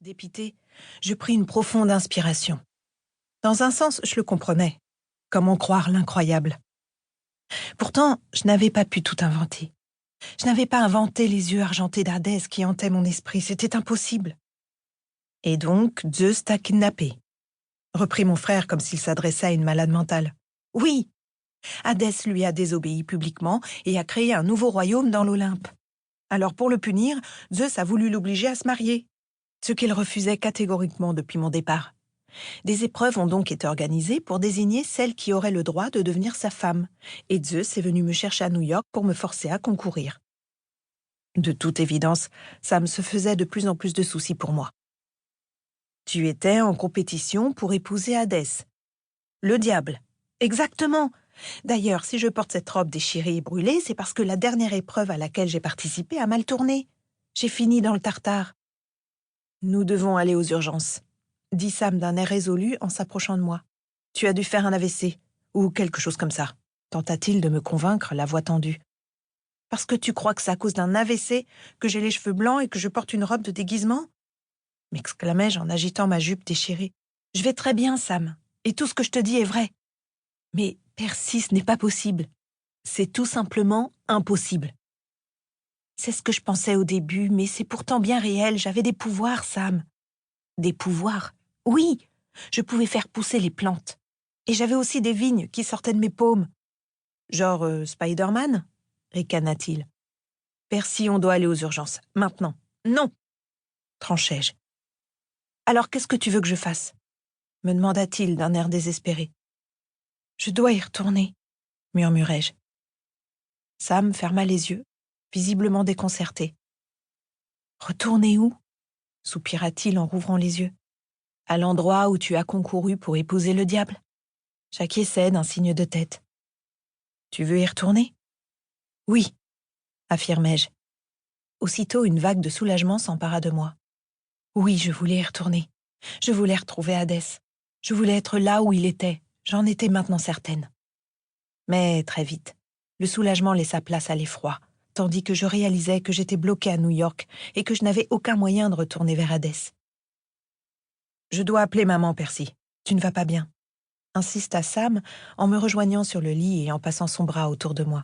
Dépité, je pris une profonde inspiration. Dans un sens, je le comprenais. Comment croire l'incroyable? Pourtant, je n'avais pas pu tout inventer. Je n'avais pas inventé les yeux argentés d'Hadès qui hantaient mon esprit. C'était impossible. Et donc, Zeus t'a kidnappé, reprit mon frère comme s'il s'adressait à une malade mentale. Oui, Hadès lui a désobéi publiquement et a créé un nouveau royaume dans l'Olympe. Alors pour le punir, Zeus a voulu l'obliger à se marier, ce qu'il refusait catégoriquement depuis mon départ. Des épreuves ont donc été organisées pour désigner celle qui aurait le droit de devenir sa femme, et Zeus est venu me chercher à New York pour me forcer à concourir. De toute évidence, Sam se faisait de plus en plus de soucis pour moi. Tu étais en compétition pour épouser Hadès. Le diable. Exactement. D'ailleurs, si je porte cette robe déchirée et brûlée, c'est parce que la dernière épreuve à laquelle j'ai participé a mal tourné. J'ai fini dans le tartare. Nous devons aller aux urgences, dit Sam d'un air résolu en s'approchant de moi. Tu as dû faire un AVC, ou quelque chose comme ça, tenta-t-il de me convaincre, la voix tendue. Parce que tu crois que c'est à cause d'un AVC que j'ai les cheveux blancs et que je porte une robe de déguisement? M'exclamai-je en agitant ma jupe déchirée. Je vais très bien, Sam, et tout ce que je te dis est vrai. Mais Percy, ce n'est pas possible. C'est tout simplement impossible. C'est ce que je pensais au début, mais c'est pourtant bien réel. J'avais des pouvoirs, Sam. Des pouvoirs? Oui, je pouvais faire pousser les plantes. Et j'avais aussi des vignes qui sortaient de mes paumes. Genre Spider-Man? Ricana-t-il. Percy, on doit aller aux urgences. Maintenant. Non! Tranchai-je. Alors qu'est-ce que tu veux que je fasse? Me demanda-t-il d'un air désespéré. Je dois y retourner, murmurai-je. Sam ferma les yeux, visiblement déconcerté. Retourner où? Soupira-t-il en rouvrant les yeux. À l'endroit où tu as concouru pour épouser le diable? J'acquiesçai d'un signe de tête. Tu veux y retourner? Oui, affirmai-je. Aussitôt, une vague de soulagement s'empara de moi. Oui, je voulais y retourner. Je voulais retrouver Hadès. Je voulais être là où il était. J'en étais maintenant certaine. Mais très vite, le soulagement laissa place à l'effroi, tandis que je réalisais que j'étais bloquée à New York et que je n'avais aucun moyen de retourner vers Hadès. Je dois appeler maman, Percy. Tu ne vas pas bien, insista Sam en me rejoignant sur le lit et en passant son bras autour de moi.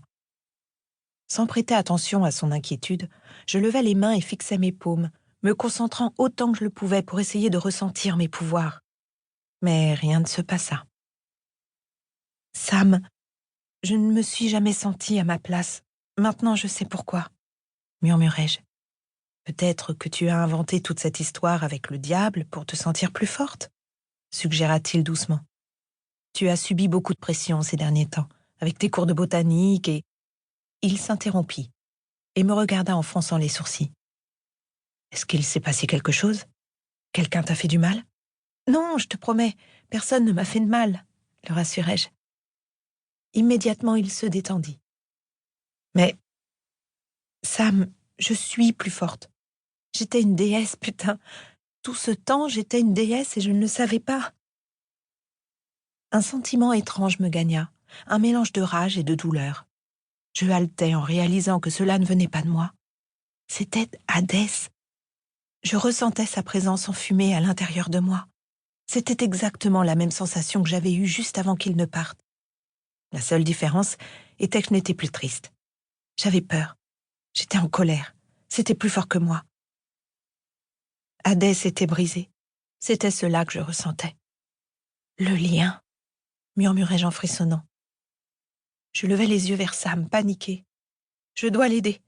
Sans prêter attention à son inquiétude, je levai les mains et fixai mes paumes, me concentrant autant que je le pouvais pour essayer de ressentir mes pouvoirs. Mais rien ne se passa. Sam, je ne me suis jamais sentie à ma place. Maintenant je sais pourquoi, murmurai-je. Peut-être que tu as inventé toute cette histoire avec le diable pour te sentir plus forte, suggéra-t-il doucement. Tu as subi beaucoup de pression ces derniers temps, avec tes cours de botanique et... Il s'interrompit et me regarda en fronçant les sourcils. Est-ce qu'il s'est passé quelque chose? Quelqu'un t'a fait du mal? Non, je te promets, personne ne m'a fait de mal, le rassurai-je. Immédiatement, il se détendit. Mais, Sam, je suis plus forte. J'étais une déesse, putain. Tout ce temps, j'étais une déesse et je ne le savais pas. Un sentiment étrange me gagna, un mélange de rage et de douleur. Je haletais en réalisant que cela ne venait pas de moi. C'était Hadès. Je ressentais sa présence enfumée à l'intérieur de moi. C'était exactement la même sensation que j'avais eue juste avant qu'il ne parte. La seule différence était que je n'étais plus triste. J'avais peur. J'étais en colère. C'était plus fort que moi. Hadès était brisé. C'était cela que je ressentais. Le lien, murmurai-je en frissonnant. Je levai les yeux vers Sam, paniqué. Je dois l'aider.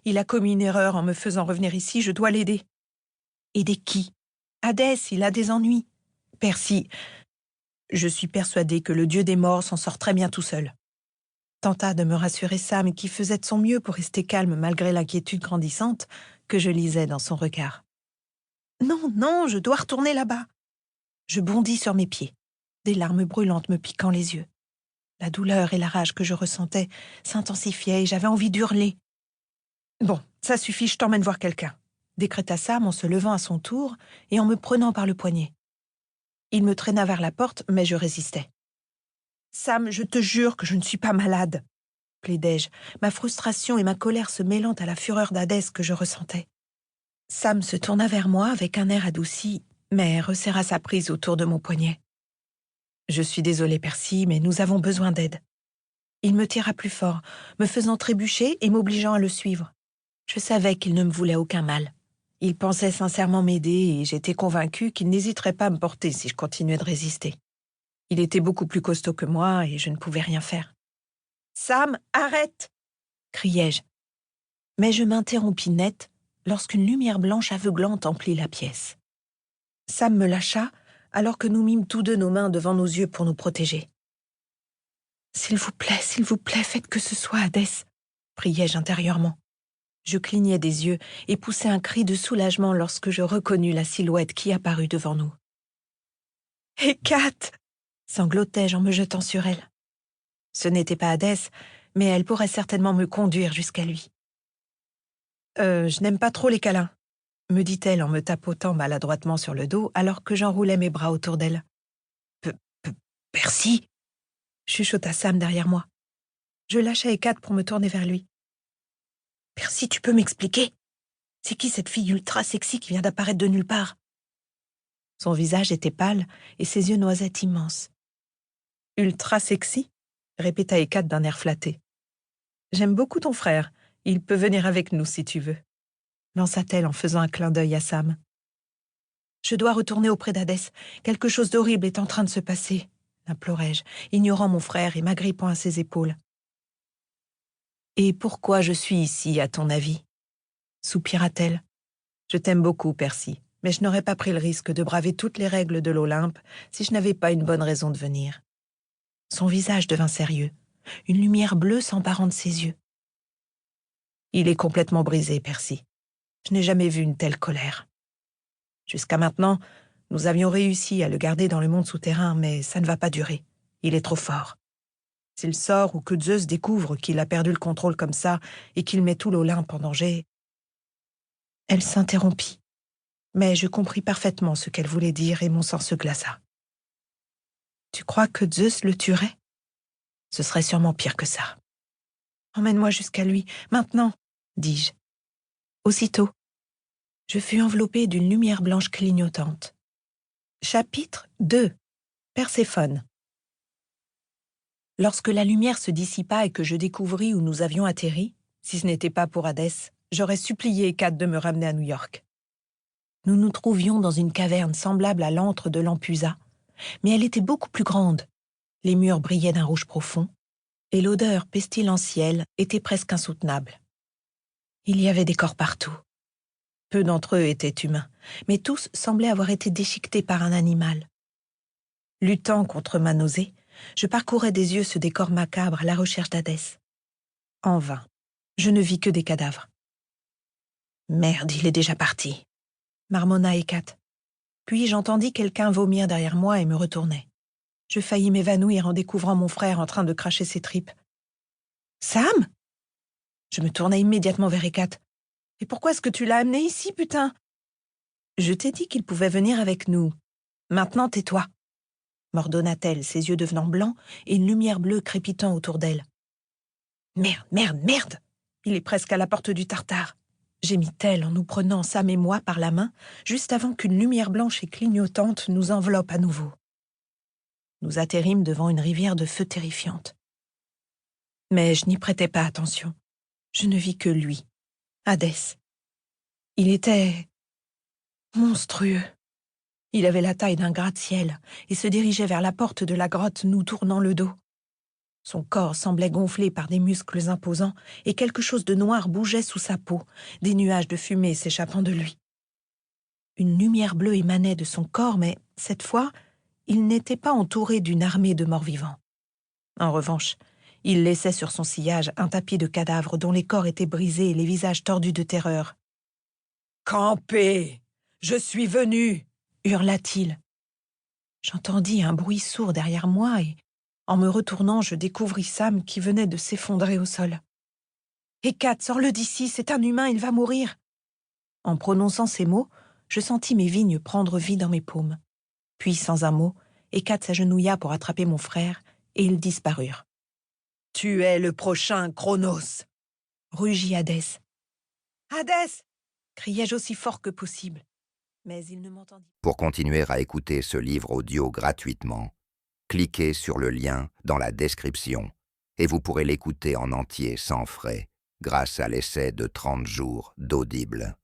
Il a commis une erreur en me faisant revenir ici, je dois l'aider. Aider qui? Hadès, il a des ennuis. Percy, je suis persuadée que le dieu des morts s'en sort très bien tout seul. Tenta de me rassurer Sam, qui faisait de son mieux pour rester calme malgré l'inquiétude grandissante que je lisais dans son regard. Non, non, je dois retourner là-bas. Je bondis sur mes pieds, des larmes brûlantes me piquant les yeux. La douleur et la rage que je ressentais s'intensifiaient et j'avais envie d'hurler. Bon, ça suffit, je t'emmène voir quelqu'un, décréta Sam en se levant à son tour et en me prenant par le poignet. Il me traîna vers la porte, mais je résistais. Sam, je te jure que je ne suis pas malade, plaidai-je, ma frustration et ma colère se mêlant à la fureur d'Hadès que je ressentais. Sam se tourna vers moi avec un air adouci, mais resserra sa prise autour de mon poignet. « Je suis désolée, Percy, mais nous avons besoin d'aide. » Il me tira plus fort, me faisant trébucher et m'obligeant à le suivre. Je savais qu'il ne me voulait aucun mal. Il pensait sincèrement m'aider et j'étais convaincue qu'il n'hésiterait pas à me porter si je continuais de résister. Il était beaucoup plus costaud que moi et je ne pouvais rien faire. « Sam, arrête !» criai-je. Mais je m'interrompis net lorsqu'une lumière blanche aveuglante emplit la pièce. Sam me lâcha alors que nous mîmes tous deux nos mains devant nos yeux pour nous protéger. « S'il vous plaît, faites que ce soit Hadès !» priai-je intérieurement. Je clignai des yeux et poussai un cri de soulagement lorsque je reconnus la silhouette qui apparut devant nous. « Hécate !» sanglotai-je en me jetant sur elle. Ce n'était pas Hadès, mais elle pourrait certainement me conduire jusqu'à lui. « Je n'aime pas trop les câlins », me dit-elle en me tapotant maladroitement sur le dos alors que j'enroulais mes bras autour d'elle. « Percy !» chuchota Sam derrière moi. Je lâchai Hécate pour me tourner vers lui. « Percy, tu peux m'expliquer? C'est qui cette fille ultra sexy qui vient d'apparaître de nulle part ?» Son visage était pâle et ses yeux noisettes immenses. « Ultra sexy ?» répéta Hécate d'un air flatté. « J'aime beaucoup ton frère. Il peut venir avec nous si tu veux. » lança-t-elle en faisant un clin d'œil à Sam. « Je dois retourner auprès d'Hadès. Quelque chose d'horrible est en train de se passer, » implorai-je, ignorant mon frère et m'agrippant à ses épaules. « Et pourquoi je suis ici, à ton avis ?» soupira-t-elle. « Je t'aime beaucoup, Percy, mais je n'aurais pas pris le risque de braver toutes les règles de l'Olympe si je n'avais pas une bonne raison de venir. » Son visage devint sérieux, une lumière bleue s'emparant de ses yeux. « Il est complètement brisé, Percy. Je n'ai jamais vu une telle colère. Jusqu'à maintenant, nous avions réussi à le garder dans le monde souterrain, mais ça ne va pas durer. Il est trop fort. S'il sort ou que Zeus découvre qu'il a perdu le contrôle comme ça et qu'il met tout l'Olympe en danger... » Elle s'interrompit, mais je compris parfaitement ce qu'elle voulait dire et mon sang se glaça. « Tu crois que Zeus le tuerait? Ce serait sûrement pire que ça. »« Emmène-moi jusqu'à lui, maintenant !» dis-je. Aussitôt, je fus enveloppée d'une lumière blanche clignotante. Chapitre 2. Perséphone. Lorsque la lumière se dissipa et que je découvris où nous avions atterri, si ce n'était pas pour Hadès, j'aurais supplié Hécate de me ramener à New York. Nous nous trouvions dans une caverne semblable à l'antre de Lampusa, mais elle était beaucoup plus grande. Les murs brillaient d'un rouge profond, et l'odeur pestilentielle était presque insoutenable. Il y avait des corps partout. Peu d'entre eux étaient humains, mais tous semblaient avoir été déchiquetés par un animal. Luttant contre ma nausée, je parcourais des yeux ce décor macabre à la recherche d'Hadès. En vain, je ne vis que des cadavres. « Merde, il est déjà parti !» marmonna Hécate. Puis j'entendis quelqu'un vomir derrière moi et me retournai. Je faillis m'évanouir en découvrant mon frère en train de cracher ses tripes. « Sam !» Je me tournai immédiatement vers Hécate. « Et pourquoi est-ce que tu l'as amené ici, putain ?»« Je t'ai dit qu'il pouvait venir avec nous. Maintenant, tais-toi !» m'ordonna-t-elle, ses yeux devenant blancs et une lumière bleue crépitant autour d'elle. « Merde ! Il est presque à la porte du Tartare !» gémit-elle en nous prenant Sam et moi par la main, juste avant qu'une lumière blanche et clignotante nous enveloppe à nouveau. Nous atterrîmes devant une rivière de feu terrifiante. Mais je n'y prêtais pas attention. Je ne vis que lui, Hadès. Il était monstrueux. Il avait la taille d'un gratte-ciel et se dirigeait vers la porte de la grotte, nous tournant le dos. Son corps semblait gonflé par des muscles imposants et quelque chose de noir bougeait sous sa peau, des nuages de fumée s'échappant de lui. Une lumière bleue émanait de son corps, mais cette fois, il n'était pas entouré d'une armée de morts-vivants. En revanche, il laissait sur son sillage un tapis de cadavres dont les corps étaient brisés et les visages tordus de terreur. « Campez ! Je suis venu !» hurla-t-il. J'entendis un bruit sourd derrière moi et, en me retournant, je découvris Sam qui venait de s'effondrer au sol. « Hécate, sors-le d'ici, c'est un humain, il va mourir !» En prononçant ces mots, je sentis mes vignes prendre vie dans mes paumes. Puis, sans un mot, Hécate s'agenouilla pour attraper mon frère et ils disparurent. « Tu es le prochain Cronos !» rugit Hadès. « Hadès ! criai-je aussi fort que possible. Mais il ne m'entendit pas. Pour continuer à écouter ce livre audio gratuitement, cliquez sur le lien dans la description et vous pourrez l'écouter en entier sans frais grâce à l'essai de 30 jours d'Audible.